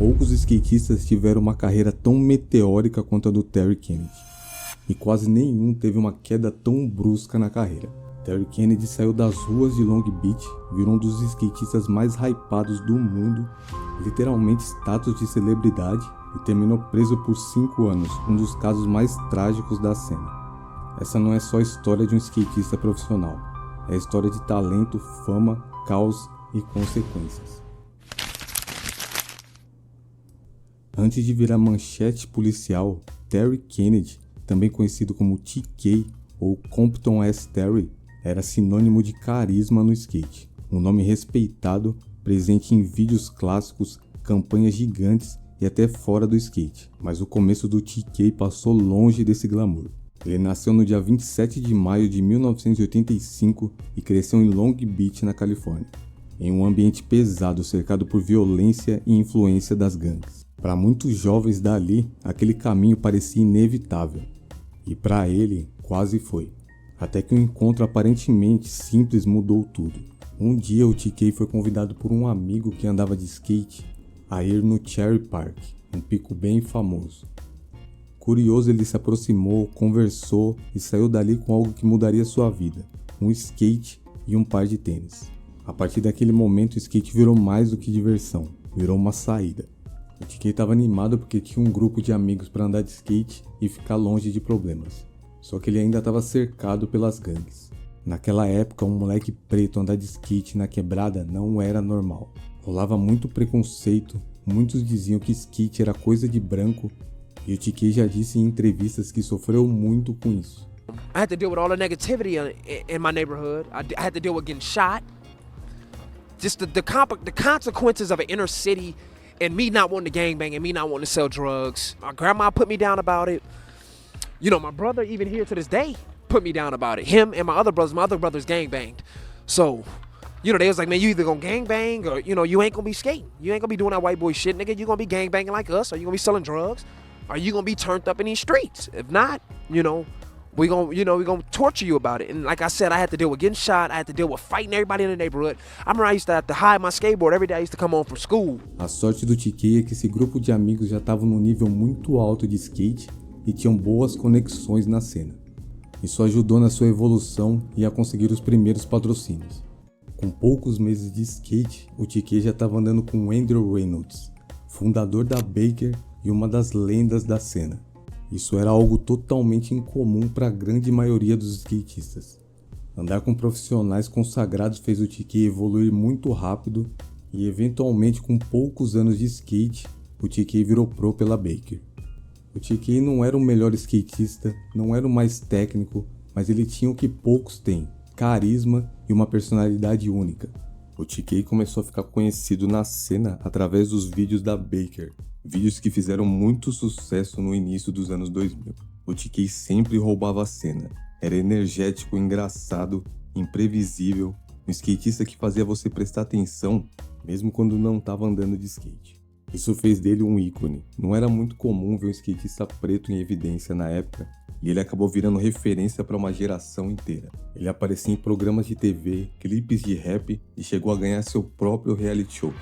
Poucos skatistas tiveram uma carreira tão meteórica quanto a do Terry Kennedy, e quase nenhum teve uma queda tão brusca na carreira. Terry Kennedy saiu das ruas de Long Beach, virou um dos skatistas mais hypados do mundo, literalmente status de celebridade, e terminou preso por 5 anos, um dos casos mais trágicos da cena. Essa não é só a história de um skatista profissional, é a história de talento, fama, caos e consequências. Antes de virar manchete policial, Terry Kennedy, também conhecido como TK ou Compton S. Terry, era sinônimo de carisma no skate, um nome respeitado, presente em vídeos clássicos, campanhas gigantes e até fora do skate. Mas o começo do TK passou longe desse glamour. Ele nasceu no dia 27 de maio de 1985 e cresceu em Long Beach, na Califórnia, em um ambiente pesado cercado por violência e influência das gangues. Para muitos jovens dali, aquele caminho parecia inevitável, e para ele quase foi. Até que um encontro aparentemente simples mudou tudo. Um dia o TK foi convidado por um amigo que andava de skate a ir no Cherry Park, um pico bem famoso. Curioso, ele se aproximou, conversou e saiu dali com algo que mudaria sua vida: um skate e um par de tênis. A partir daquele momento o skate virou mais do que diversão, virou uma saída. O TK estava animado porque tinha um grupo de amigos para andar de skate e ficar longe de problemas. Só que ele ainda estava cercado pelas gangues. Naquela época, um moleque preto andar de skate na quebrada não era normal. Rolava muito preconceito, muitos diziam que skate era coisa de branco, e o TK já disse em entrevistas que sofreu muito com isso. I had to deal with all the negativity in my neighborhood. I had to deal with getting shot. Just the consequences of an inner city and me not wanting to gangbang and me not wanting to sell drugs. My grandma put me down about it. You know, my brother, even here to this day, put me down about it. Him and my other brothers gangbanged. So, you know, they was like, man, you either gonna gangbang or, you know, you ain't gonna be skating. You ain't gonna be doing that white boy shit, nigga. You gonna be gangbanging like us, or you gonna be selling drugs, or you gonna be turned up in these streets. If not, we gonna torture you about it. And like I said, I had to deal with getting shot. I had to deal with fighting everybody in the neighborhood. I remember I used to have to hide my skateboard every day I used to come home from school. A sorte do TK é que esse grupo de amigos já estava num nível muito alto de skate e tinham boas conexões na cena. Isso ajudou na sua evolução e a conseguir os primeiros patrocínios. Com poucos meses de skate, o TK já estava andando com Andrew Reynolds, fundador da Baker e uma das lendas da cena. Isso era algo totalmente incomum para a grande maioria dos skatistas. Andar com profissionais consagrados fez o TK evoluir muito rápido e, eventualmente, com poucos anos de skate, o TK virou pro pela Baker. O TK não era o melhor skatista, não era o mais técnico, mas ele tinha o que poucos têm: carisma e uma personalidade única. O TK começou a ficar conhecido na cena através dos vídeos da Baker, vídeos que fizeram muito sucesso no início dos anos 2000. O TK sempre roubava a cena, era energético, engraçado, imprevisível, um skatista que fazia você prestar atenção mesmo quando não estava andando de skate. Isso fez dele um ícone. Não era muito comum ver um skatista preto em evidência na época, e ele acabou virando referência para uma geração inteira. Ele aparecia em programas de TV, clipes de rap e chegou a ganhar seu próprio reality show.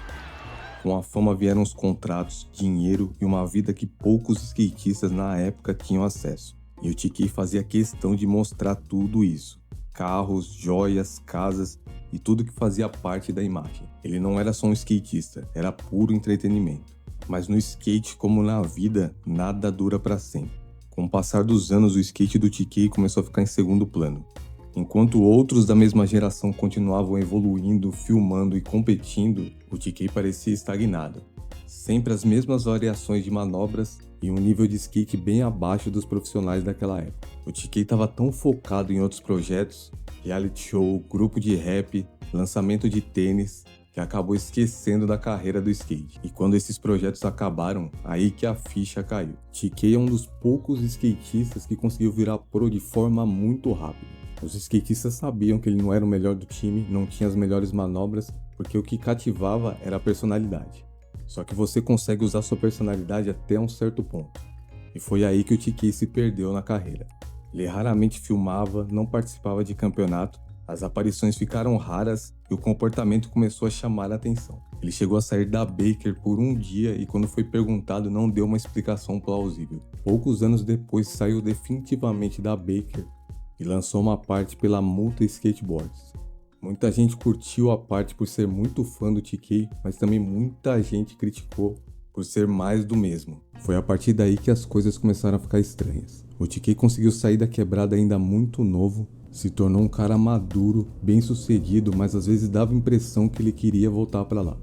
Com a fama vieram os contratos, dinheiro e uma vida que poucos skatistas na época tinham acesso. E o TK fazia questão de mostrar tudo isso: carros, joias, casas e tudo que fazia parte da imagem. Ele não era só um skatista, era puro entretenimento. Mas no skate, como na vida, nada dura para sempre. Com o passar dos anos, o skate do TK começou a ficar em segundo plano. Enquanto outros da mesma geração continuavam evoluindo, filmando e competindo, o TK parecia estagnado. Sempre as mesmas variações de manobras e um nível de skate bem abaixo dos profissionais daquela época. O TK estava tão focado em outros projetos, reality show, grupo de rap, lançamento de tênis, que acabou esquecendo da carreira do skate. E quando esses projetos acabaram, aí que a ficha caiu. TK é um dos poucos skatistas que conseguiu virar pro de forma muito rápida. Os skatistas sabiam que ele não era o melhor do time, não tinha as melhores manobras, porque o que cativava era a personalidade. Só que você consegue usar sua personalidade até um certo ponto. E foi aí que o TK se perdeu na carreira. Ele raramente filmava, não participava de campeonato, as aparições ficaram raras e o comportamento começou a chamar a atenção. Ele chegou a sair da Baker por um dia e quando foi perguntado não deu uma explicação plausível. Poucos anos depois saiu definitivamente da Baker e lançou uma parte pela Multa Skateboards. Muita gente curtiu a parte por ser muito fã do TK, mas também muita gente criticou por ser mais do mesmo. Foi a partir daí que as coisas começaram a ficar estranhas. O TK conseguiu sair da quebrada ainda muito novo, se tornou um cara maduro, bem sucedido, mas às vezes dava a impressão que ele queria voltar para lá.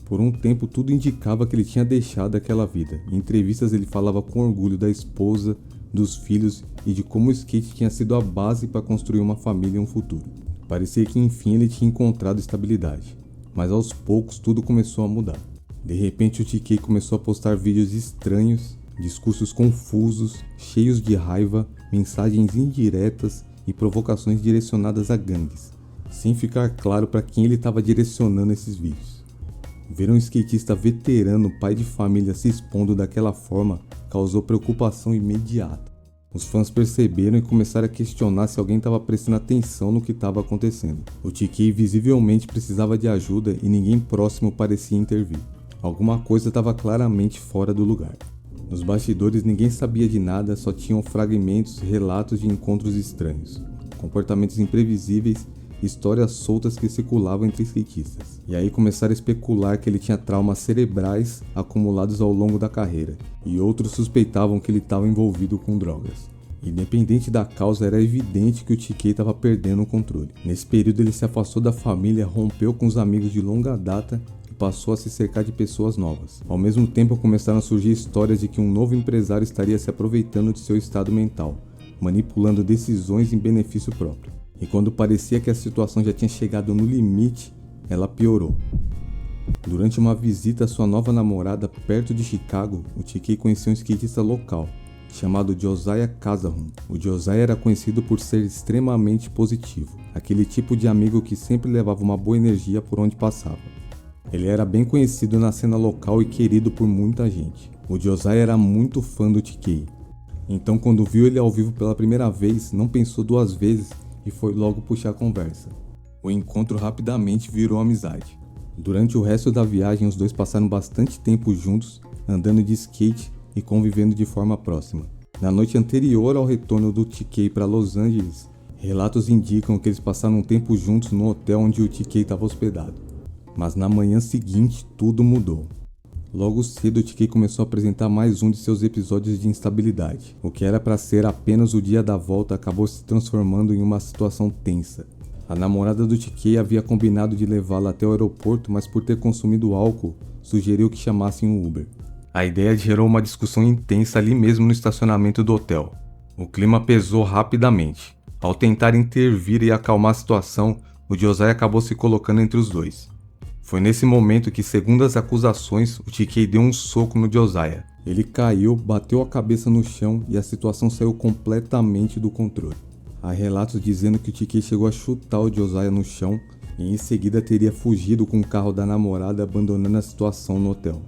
Por um tempo tudo indicava que ele tinha deixado aquela vida. Em entrevistas ele falava com orgulho da esposa, dos filhos e de como o skate tinha sido a base para construir uma família e um futuro. Parecia que enfim ele tinha encontrado estabilidade, mas aos poucos tudo começou a mudar. De repente o TK começou a postar vídeos estranhos, discursos confusos, cheios de raiva, mensagens indiretas e provocações direcionadas a gangues, sem ficar claro para quem ele estava direcionando esses vídeos. Ver um skatista veterano, pai de família, se expondo daquela forma causou preocupação imediata. Os fãs perceberam e começaram a questionar se alguém estava prestando atenção no que estava acontecendo. O TK visivelmente precisava de ajuda e ninguém próximo parecia intervir. Alguma coisa estava claramente fora do lugar. Nos bastidores ninguém sabia de nada, só tinham fragmentos, relatos de encontros estranhos, comportamentos imprevisíveis e histórias soltas que circulavam entre skatistas. E aí começaram a especular que ele tinha traumas cerebrais acumulados ao longo da carreira, e outros suspeitavam que ele estava envolvido com drogas. Independente da causa, era evidente que o TK estava perdendo o controle. Nesse período ele se afastou da família, rompeu com os amigos de longa data e passou a se cercar de pessoas novas. Ao mesmo tempo começaram a surgir histórias de que um novo empresário estaria se aproveitando de seu estado mental, manipulando decisões em benefício próprio. E quando parecia que a situação já tinha chegado no limite, ela piorou. Durante uma visita à sua nova namorada perto de Chicago, o TK conheceu um skatista local, chamado Josiah Casahun. O Josiah era conhecido por ser extremamente positivo, aquele tipo de amigo que sempre levava uma boa energia por onde passava. Ele era bem conhecido na cena local e querido por muita gente. O Josiah era muito fã do TK, então quando viu ele ao vivo pela primeira vez, não pensou duas vezes e foi logo puxar a conversa. O encontro rapidamente virou amizade. Durante o resto da viagem, os dois passaram bastante tempo juntos, andando de skate e convivendo de forma próxima. Na noite anterior ao retorno do TK para Los Angeles, relatos indicam que eles passaram um tempo juntos no hotel onde o TK estava hospedado. Mas na manhã seguinte, tudo mudou. Logo cedo, o TK começou a apresentar mais um de seus episódios de instabilidade. O que era para ser apenas o dia da volta acabou se transformando em uma situação tensa. A namorada do TK havia combinado de levá-la até o aeroporto, mas por ter consumido álcool, sugeriu que chamassem um Uber. A ideia gerou uma discussão intensa ali mesmo no estacionamento do hotel. O clima pesou rapidamente. Ao tentar intervir e acalmar a situação, o Josiah acabou se colocando entre os dois. Foi nesse momento que, segundo as acusações, o TK deu um soco no Josiah. Ele caiu, bateu a cabeça no chão e a situação saiu completamente do controle. Há relatos dizendo que o TK chegou a chutar o Josiah no chão e em seguida teria fugido com o carro da namorada, abandonando a situação no hotel.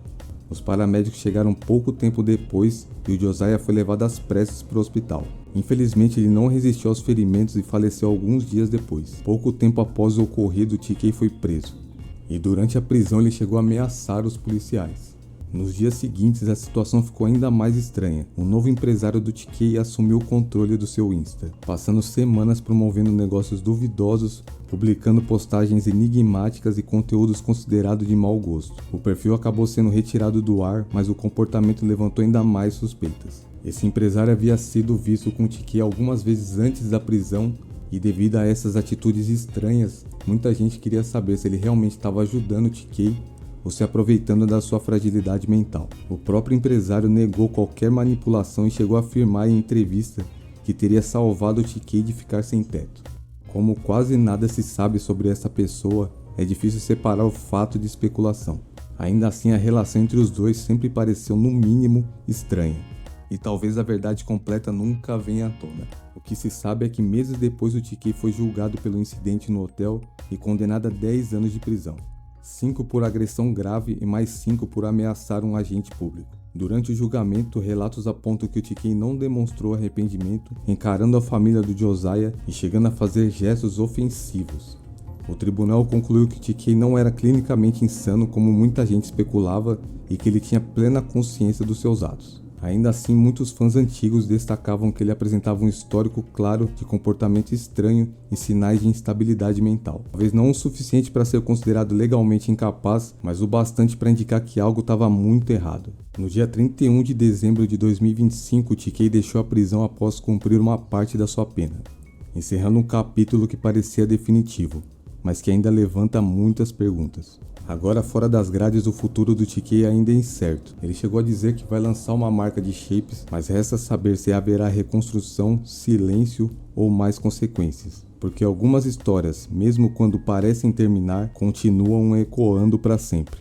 Os paramédicos chegaram pouco tempo depois e o Josiah foi levado às pressas para o hospital. Infelizmente, ele não resistiu aos ferimentos e faleceu alguns dias depois. Pouco tempo após o ocorrido, o TK foi preso. E durante a prisão ele chegou a ameaçar os policiais. Nos dias seguintes a situação ficou ainda mais estranha. O novo empresário do TK assumiu o controle do seu Insta, passando semanas promovendo negócios duvidosos, publicando postagens enigmáticas e conteúdos considerados de mau gosto. O perfil acabou sendo retirado do ar, mas o comportamento levantou ainda mais suspeitas. Esse empresário havia sido visto com o TK algumas vezes antes da prisão e devido a essas atitudes estranhas, muita gente queria saber se ele realmente estava ajudando o TK ou se aproveitando da sua fragilidade mental. O próprio empresário negou qualquer manipulação e chegou a afirmar em entrevista que teria salvado o TK de ficar sem teto. Como quase nada se sabe sobre essa pessoa, é difícil separar o fato de especulação. Ainda assim, a relação entre os dois sempre pareceu no mínimo estranha. E talvez a verdade completa nunca venha à tona. O que se sabe é que meses depois o TK foi julgado pelo incidente no hotel e condenado a 10 anos de prisão. 5 por agressão grave e mais 5 por ameaçar um agente público. Durante o julgamento, relatos apontam que o TK não demonstrou arrependimento, encarando a família do Josiah e chegando a fazer gestos ofensivos. O tribunal concluiu que TK não era clinicamente insano como muita gente especulava e que ele tinha plena consciência dos seus atos. Ainda assim, muitos fãs antigos destacavam que ele apresentava um histórico claro de comportamento estranho e sinais de instabilidade mental. Talvez não o suficiente para ser considerado legalmente incapaz, mas o bastante para indicar que algo estava muito errado. No dia 31 de dezembro de 2025, TK deixou a prisão após cumprir uma parte da sua pena, encerrando um capítulo que parecia definitivo, mas que ainda levanta muitas perguntas. Agora fora das grades, o futuro do TK ainda é incerto. Ele chegou a dizer que vai lançar uma marca de shapes, mas resta saber se haverá reconstrução, silêncio ou mais consequências. Porque algumas histórias, mesmo quando parecem terminar, continuam ecoando para sempre.